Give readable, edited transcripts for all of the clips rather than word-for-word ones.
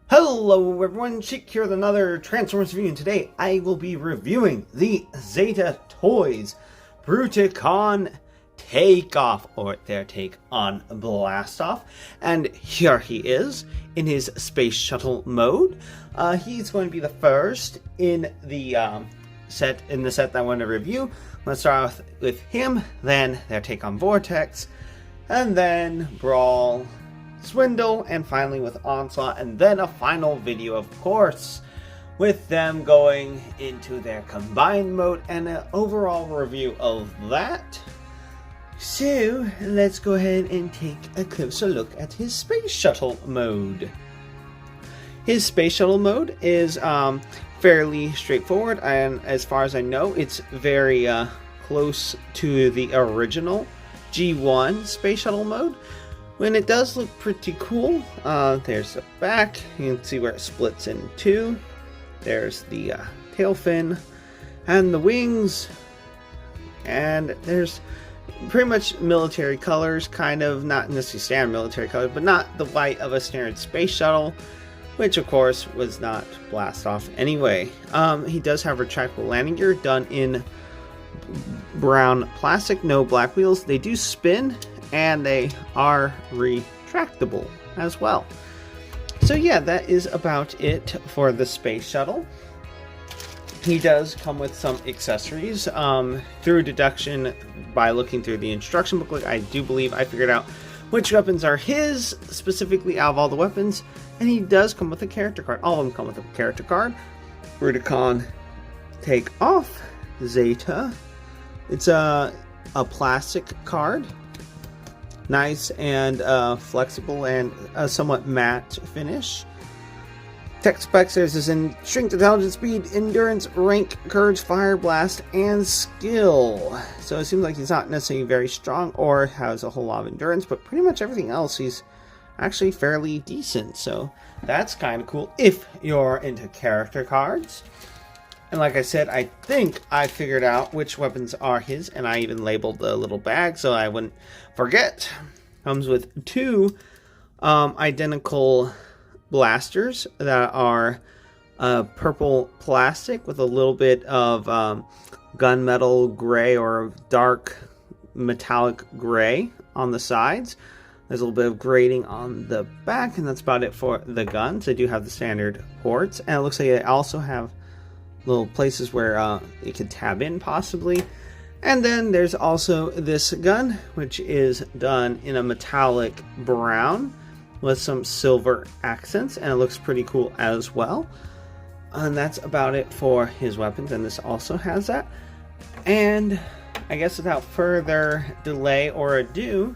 Hello everyone, Sheek here with another Transformers review, and today I will be reviewing the Zeta Toys Bruticon Takeoff, or their take on Blastoff. And here he is in his space shuttle mode. He's going to be the first in the set that I want to review. Let's start off with him, then their take on Vortex, and then Brawl, Swindle, and finally with Onslaught, and then a final video, of course, with them going into their combined mode and an overall review of that. So let's go ahead and take a closer look at his space shuttle mode. His space shuttle mode is fairly straightforward, and as far as I know, it's very close to the original G1 space shuttle mode. When it does look pretty cool. There's the back, you can see where it splits in two. There's the tail fin and the wings, and there's pretty much military colors, kind of, not necessarily standard military colors, but not the white of a standard space shuttle, which of course was not Blastoff anyway. He does have retractable landing gear done in brown plastic, no black wheels. They do spin, and they are retractable as well. So yeah, that is about it for the space shuttle. He does come with some accessories. Through deduction, by looking through the instruction booklet, I do believe I figured out which weapons are his, specifically out of all the weapons, and he does come with a character card. All of them come with a character card. Bruticon Takeoff, Zeta. It's a plastic card. Nice and flexible and a somewhat matte finish. Tech specs, there's his in strength, intelligence, speed, endurance, rank, courage, fire, blast, and skill. So it seems like he's not necessarily very strong or has a whole lot of endurance, but pretty much everything else he's actually fairly decent. So that's kind of cool if you're into character cards. And like I said, I think I figured out which weapons are his, and I even labeled the little bag so I wouldn't forget. Comes with two identical blasters that are purple plastic with a little bit of gunmetal gray or dark metallic gray on the sides. There's a little bit of grading on the back, and that's about it for the guns. They do have the standard ports, and it looks like they also have little places where it could tab in possibly. And then there's also this gun, which is done in a metallic brown with some silver accents, and it looks pretty cool as well. And that's about it for his weapons, and this also has that. And I guess without further delay or ado,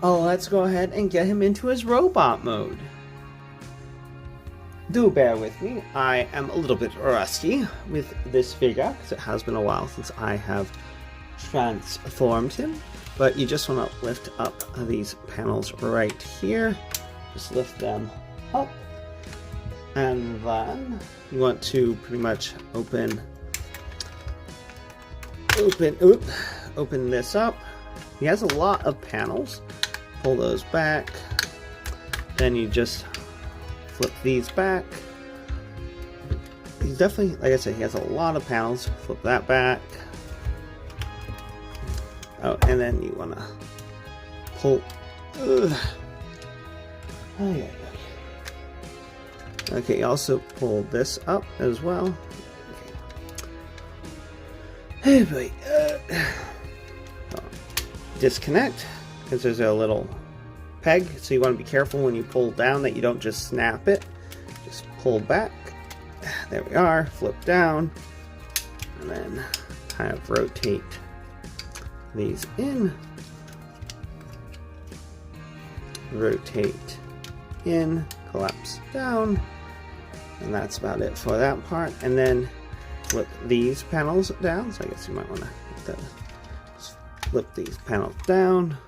let's go ahead and get him into his robot mode. Do bear with me, I am a little bit rusty with this figure because it has been a while since I have transformed him. But you just want to lift up these panels right here. Just lift them up. And then you want to pretty much open this up. He has a lot of panels. Pull those back. Then you just flip these back. He's definitely, like I said, he has a lot of panels. Flip that back. Oh, and then you want to pull. Okay, also pull this up as well. Okay. Hey, boy. Disconnect, because there's a little peg, so you want to be careful when you pull down that you don't just snap it. Just pull back. There we are. Flip down, and then kind of rotate these in. Rotate in, collapse down, and that's about it for that part. And then flip these panels down. So I guess you might want to flip these panels down,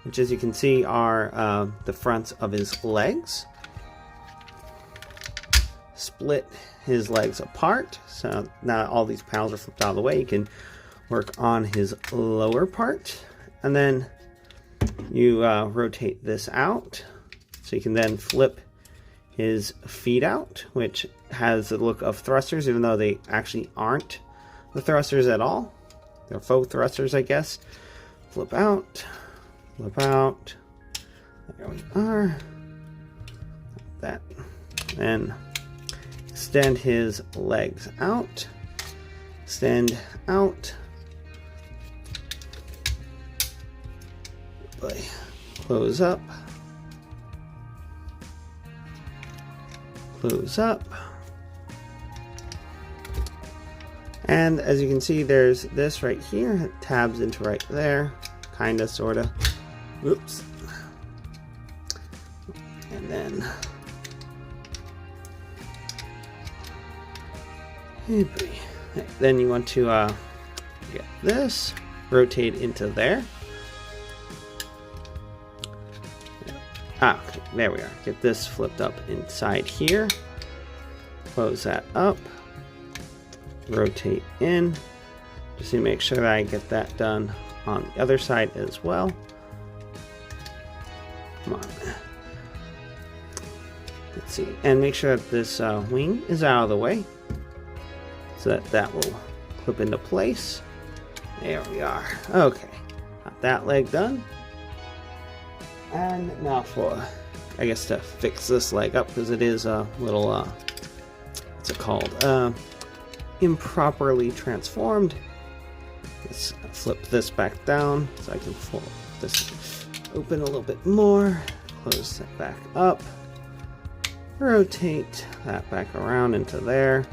which, as you can see, are the fronts of his legs. split his legs apart. So now all these panels are flipped out of the way. You can work on his lower part. And then you rotate this out. So you can then flip his feet out, which has the look of thrusters, even though they actually aren't the thrusters at all. They're faux thrusters, I guess. Flip out, flip out. There we are. Like that. And extend his legs out. Extend out. Close up. Close up. And as you can see, there's this right here. It tabs into right there. Kinda, sorta. Whoops. And then you want to get this, rotate into there. Okay, there we are. Get this flipped up inside here. Close that up. Rotate in. Just to make sure that I get that done on the other side as well. Come on. Let's see. And make sure that this wing is out of the way, so that that will clip into place. There we are. Okay. Got that leg done. And now for, I guess, to fix this leg up, because it is a little, what's it called? Improperly transformed. Let's flip this back down so I can fold this open a little bit more. Close that back up. Rotate that back around into there.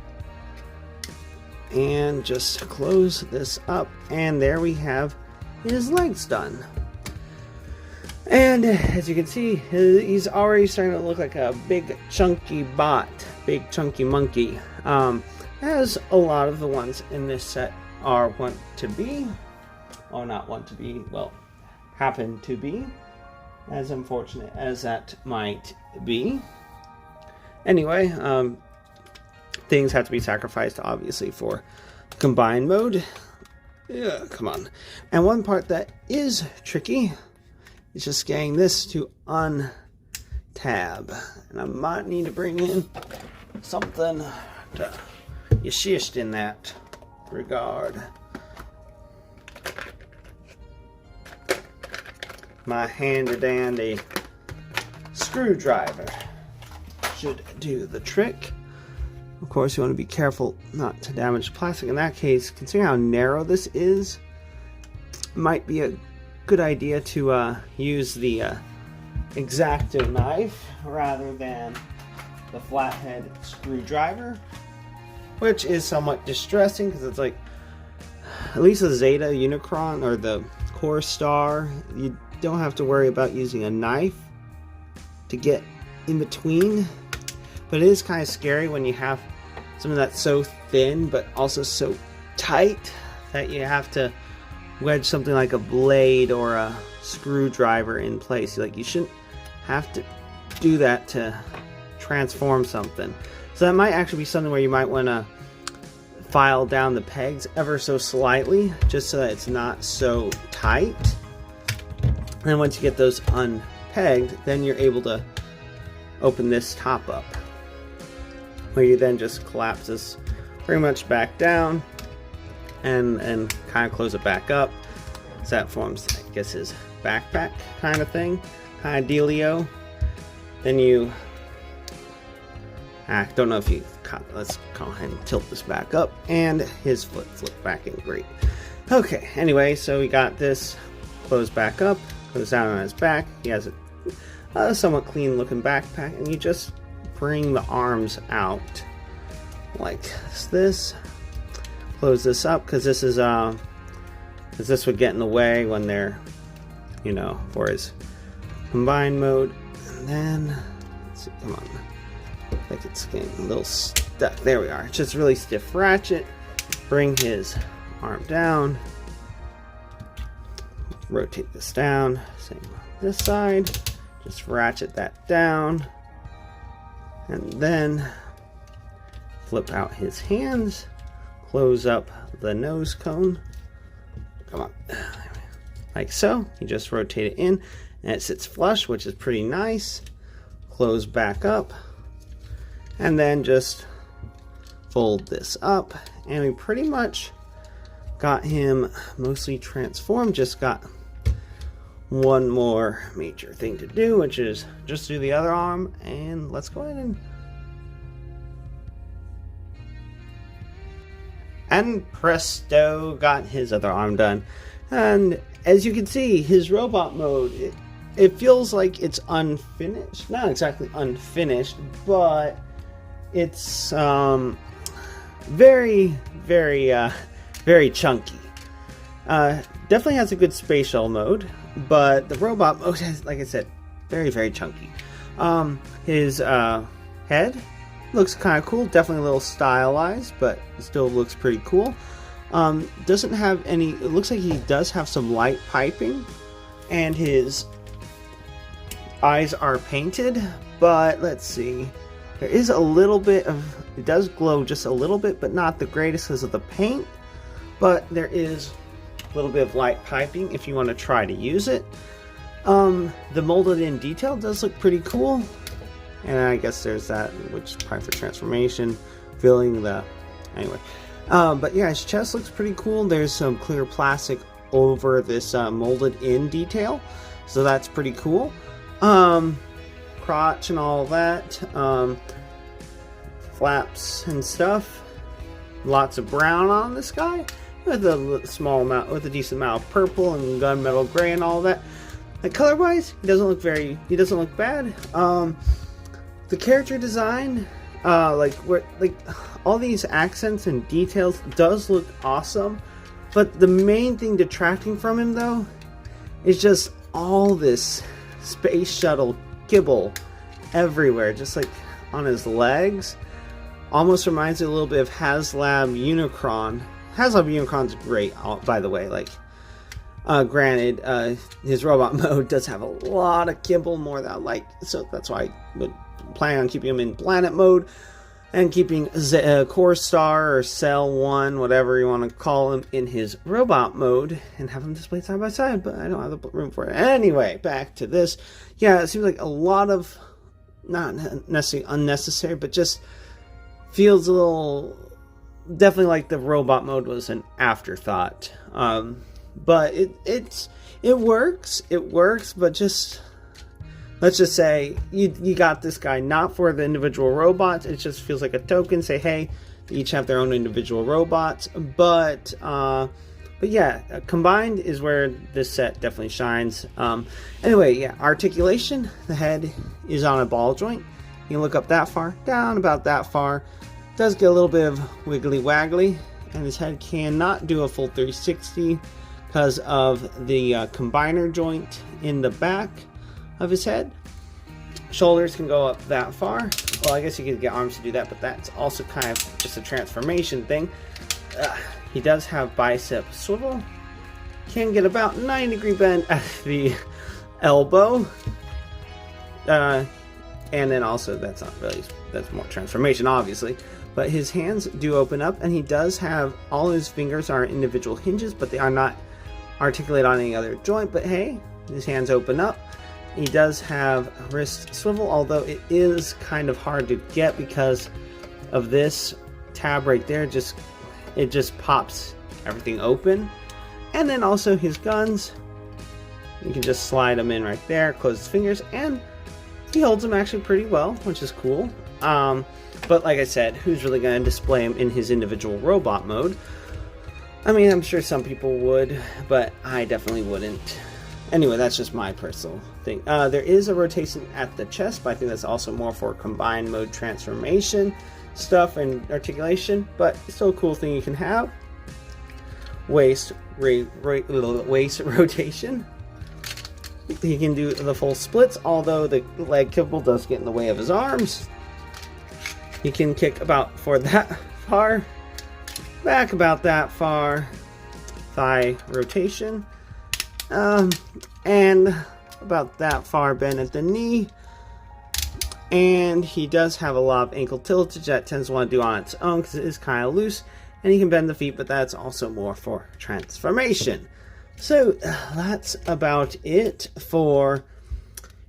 And just close this up. And there we have his legs done. And as you can see, he's already starting to look like a big chunky bot, big chunky monkey, as a lot of the ones in this set are want to be, or not want to be, well, happen to be, as unfortunate as that might be. Anyway, things have to be sacrificed, obviously, for combined mode. Yeah, come on. And one part that is tricky, it's just getting this to untab. And I might need to bring in something to assist in that regard. My handy dandy screwdriver should do the trick. Of course, you want to be careful not to damage the plastic. In that case, considering how narrow this is, it might be a good idea to use the X-Acto knife rather than the flathead screwdriver, which is somewhat distressing because it's like, at least the Zeta Unicron or the Core Star, you don't have to worry about using a knife to get in between, but it is kind of scary when you have something that's so thin but also so tight that you have to wedge something like a blade or a screwdriver in place. Like, you shouldn't have to do that to transform something. So that might actually be something where you might want to file down the pegs ever so slightly, just so that it's not so tight. And once you get those unpegged, then you're able to open this top up, where you then just collapse this pretty much back down and kind of close it back up. So that forms, I guess, his backpack kind of thing, kind of dealio. Then you, I don't know if you, let's go ahead and tilt this back up, and his foot flipped back in. Great. Okay, anyway, so we got this closed back up, goes down on his back. He has a somewhat clean looking backpack, and you just bring the arms out like this. Close this up, because this is because this would get in the way when they're, you know, for his combined mode. And then, let's see, come on, I think it's getting a little stuck. There we are. It's just really stiff ratchet. Bring his arm down, rotate this down, same on this side, just ratchet that down, and then flip out his hands, close up the nose cone. Come on. Like so. You just rotate it in and it sits flush, which is pretty nice. Close back up. And then just fold this up. And we pretty much got him mostly transformed. Just got one more major thing to do, which is just do the other arm. And let's go ahead and presto, got his other arm done. And as you can see, his robot mode, it feels like it's unfinished. Not exactly unfinished, but it's very, very chunky. Definitely has a good spatial mode, but the robot mode has, like I said, very, very chunky. His head looks kind of cool. Definitely a little stylized, but still looks pretty cool. Doesn't have any, it looks like he does have some light piping, and his eyes are painted, but let's see. There is a little bit of, it does glow just a little bit, but not the greatest because of the paint. But there is a little bit of light piping if you want to try to use it. The molded in detail does look pretty cool. And I guess there's that, which is probably for transformation, filling the, anyway. But yeah, his chest looks pretty cool. There's some clear plastic over this molded in detail, so that's pretty cool. Crotch and all that, flaps and stuff. Lots of brown on this guy, with a small amount, with a decent amount of purple and gunmetal gray and all that. Like color wise, he doesn't look bad. The character design, like all these accents and details does look awesome, but the main thing detracting from him though is just all this space shuttle kibble everywhere, just like on his legs. Almost reminds me a little bit of HasLab Unicron. HasLab Unicron's great, by the way. Like, granted, his robot mode does have a lot of kibble, more than I like, so that's why I would plan on keeping him in planet mode and keeping Core Star or Cell 1, whatever you want to call him, in his robot mode and have them displayed side by side, but I don't have the room for it. Anyway, back to this. Yeah, it seems like a lot of, not necessarily unnecessary, but just feels a little, definitely like the robot mode was an afterthought. But it works, but just, let's just say you got this guy not for the individual robots. It just feels like a token. Say, hey, they each have their own individual robots. But yeah, combined is where this set definitely shines. Anyway, yeah, articulation. The head is on a ball joint. You can look up that far, down about that far. Does get a little bit of wiggly waggly, and his head cannot do a full 360 because of the combiner joint in the back of his head. Shoulders can go up that far. Well, I guess you could get arms to do that, but that's also kind of just a transformation thing. He does have bicep swivel. Can get about 90-degree bend at the elbow. And then also, that's not really, that's more transformation, obviously. But his hands do open up, and he does have, all his fingers are individual hinges, but they are not articulated on any other joint. But hey, his hands open up. He does have wrist swivel, although it is kind of hard to get because of this tab right there. It just pops everything open. And then also his guns, you can just slide them in right there, close his fingers, and he holds them actually pretty well, which is cool. But like I said, who's really going to display him in his individual robot mode? I mean, I'm sure some people would, but I definitely wouldn't. Anyway, that's just my personal thing. There is a rotation at the chest, but I think that's also more for combined mode transformation stuff and articulation, but still a cool thing you can have. Waist rotation. He can do the full splits, although the leg kibble does get in the way of his arms. He can kick about for that far, back about that far, thigh rotation, and about that far bend at the knee, And he does have a lot of ankle tiltage that tends to want to do on its own because it is kind of loose. And he can bend the feet, but that's also more for transformation. So that's about it for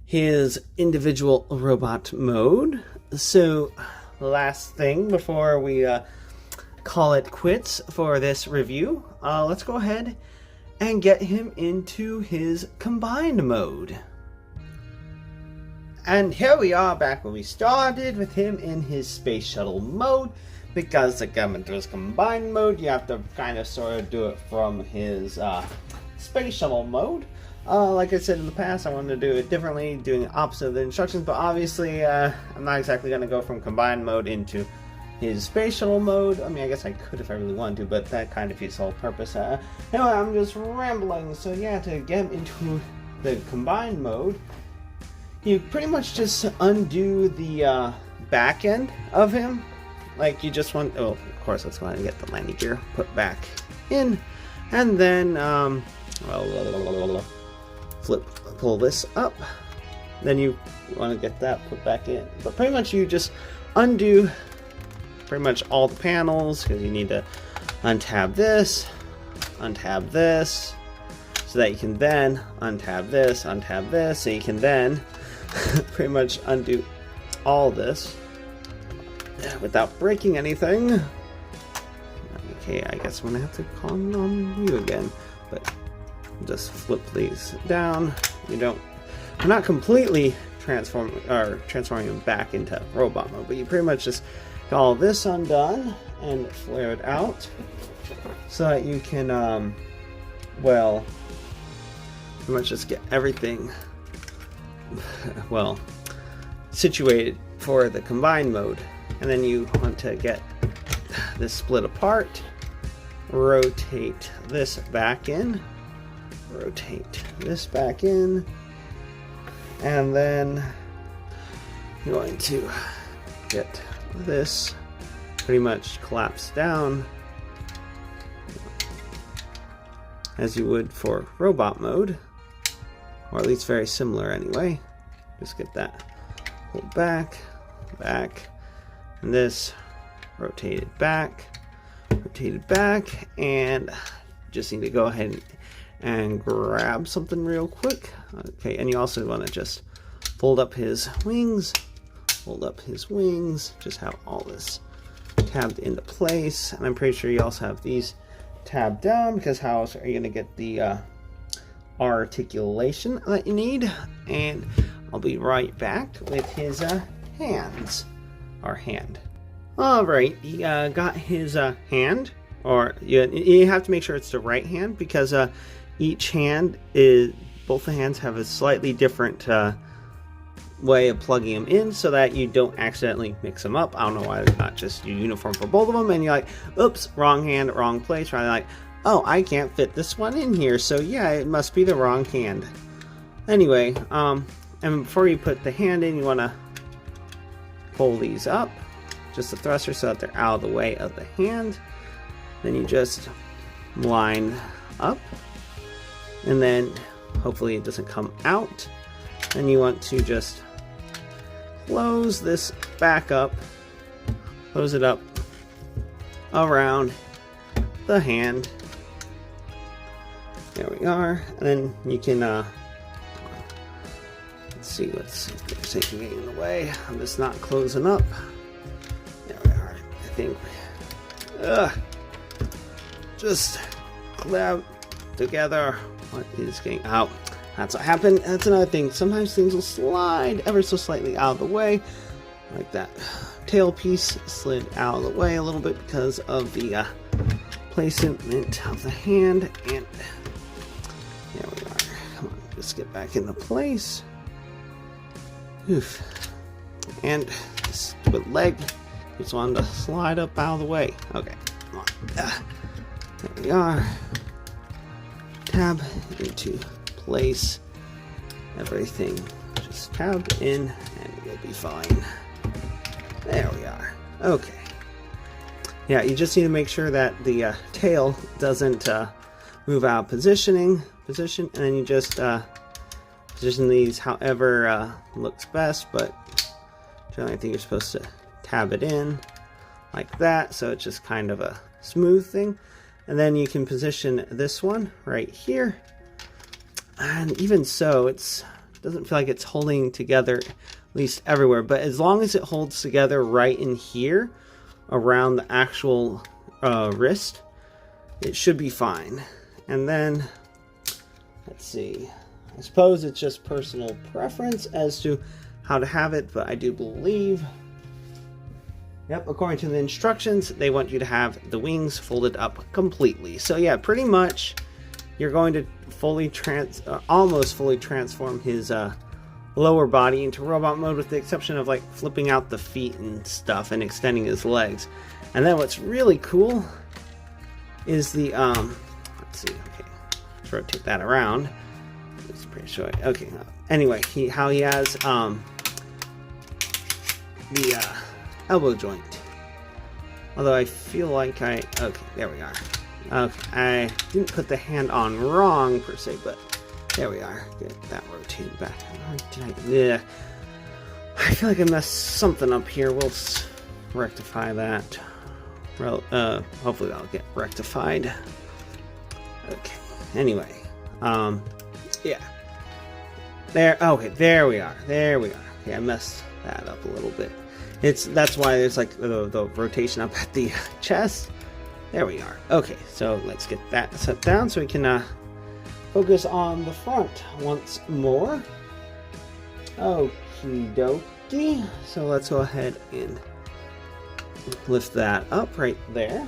his individual robot mode. So last thing before we call it quits for this review, let's go ahead and get him into his combined mode. And here we are back where we started with him in his space shuttle mode. Because to come into his combined mode, you have to kind of sort of do it from his space shuttle mode. Like I said in the past, I wanted to do it differently, doing the opposite of the instructions, but obviously I'm not exactly going to go from combined mode into his space shuttle mode. I mean, I guess I could if I really wanted to, but that kind of defeats the whole purpose. Anyway, I'm just rambling. So yeah, to get him into the combined mode, you pretty much just undo the back end of him. Like you just want, oh, of course, let's go ahead and get the landing gear put back in. And then, pull this up. Then you want to get that put back in. But pretty much you just undo pretty much all the panels, because you need to untab this, so that you can then untab this, so you can then pretty much undo all this without breaking anything. Okay, I guess I'm gonna have to call on you again, but just flip these down. We're not completely transforming them back into robot mode, but you pretty much just get all this undone and flare it out so that you can well, pretty much just get everything well situated for the combined mode. And then you want to get this split apart, rotate this back in, and then you're going to get this pretty much collapsed down as you would for robot mode, or at least very similar anyway. Just get that pulled back, and this rotated back, and just need to go ahead and grab something real quick. Okay, and you also want to just fold up his wings, just have all this tabbed into place. And I'm pretty sure you also have these tabbed down, because how else are you going to get the articulation that you need? And I'll be right back with his hands. Our hand. Alright, he got his hand, or you have to make sure it's the right hand, because each hand both the hands have a slightly different way of plugging them in, so that you don't accidentally mix them up. I don't know why it's not just uniform for both of them, and you're like, oops, wrong hand, wrong place. Right? Like, oh, I can't fit this one in here, so yeah, it must be the wrong hand. Anyway, and before you put the hand in, you want to pull these up, just the thruster, so that they're out of the way of the hand. Then you just line up, and then hopefully it doesn't come out. Then you want to just close this back up, close it up around the hand. There we are. And then you can let's see what's getting in the way. I'm just not closing up. There we are. I think just clap together. What is getting out? That's what happened. That's another thing. Sometimes things will slide ever so slightly out of the way, like that tail piece slid out of the way a little bit because of the placement of the hand. And there we are. Come on, just get back into place. Oof. And this stupid leg just wanted to slide up out of the way. Okay, come on. There we are. Tab into place. Everything just tab in and we'll be fine. There we are. Okay. Yeah, you just need to make sure that the tail doesn't move out of position, and then you just position these however looks best, but Generally, I think you're supposed to tab it in like that, so it's just kind of a smooth thing. And then you can position this one right here. And even so, it doesn't feel like it's holding together, at least everywhere. But as long as it holds together right in here, around the actual wrist, it should be fine. And then, let's see. I suppose it's just personal preference as to how to have it, but I do believe, yep, according to the instructions, they want you to have the wings folded up completely. So yeah, pretty much you're going to almost fully transform his lower body into robot mode, with the exception of like flipping out the feet and stuff and extending his legs. And then what's really cool is the let's see, okay, let's rotate that around. It's pretty short. Okay, anyway, how he has the elbow joint. Although I feel like okay, there we are. Okay, I didn't put the hand on wrong per se, but there we are. Get that rotated back. Yeah, I feel like I messed something up here. We'll rectify that. Well, hopefully that'll get rectified. Okay. Anyway, yeah. There. Okay, there we are. There we are. Yeah, I messed that up a little bit. That's why there's like the rotation up at the chest. There we are. Okay, so let's get that set down so we can focus on the front once more. Okie dokie. So let's go ahead and lift that up right there.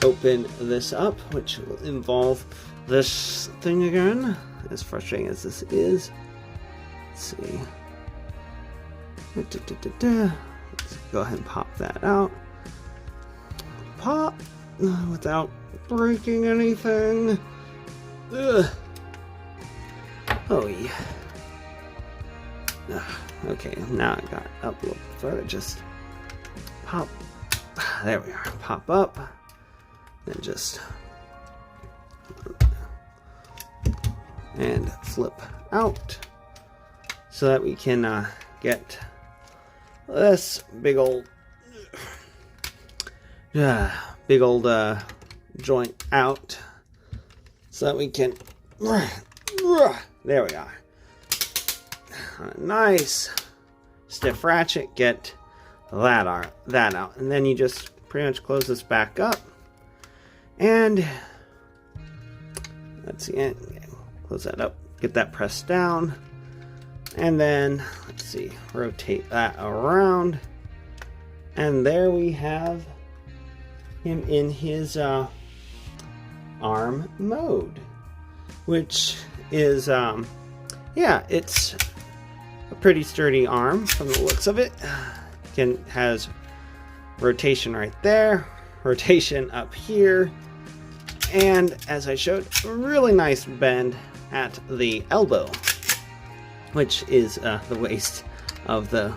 Open this up, which will involve this thing again. As frustrating as this is. Let's see. Let's go ahead and pop that out. Pop without breaking anything. Ugh. Oh yeah. Okay, now I got up a little further. Just pop. There we are. Pop up. Then just and flip out so that we can get this big old joint out so that we can there we are. Nice stiff ratchet, get that out, and then you just pretty much close this back up, and let's see, close that up, get that pressed down, and then let's see, rotate that around, and there we have him in his arm mode, which is yeah, it's a pretty sturdy arm from the looks of it. Has rotation right there, rotation up here, and as I showed, a really nice bend at the elbow, which is the waist of the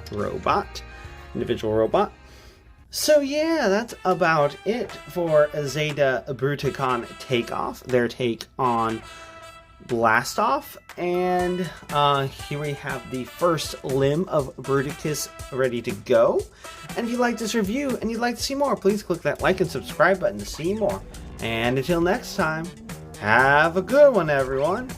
individual robot. So yeah, that's about it for Zeta Bruticon Takeoff, their take on Blastoff, and here we have the first limb of Bruticus ready to go. And if you like this review and you'd like to see more, please click that like and subscribe button to see more. And until next time, have a good one, everyone.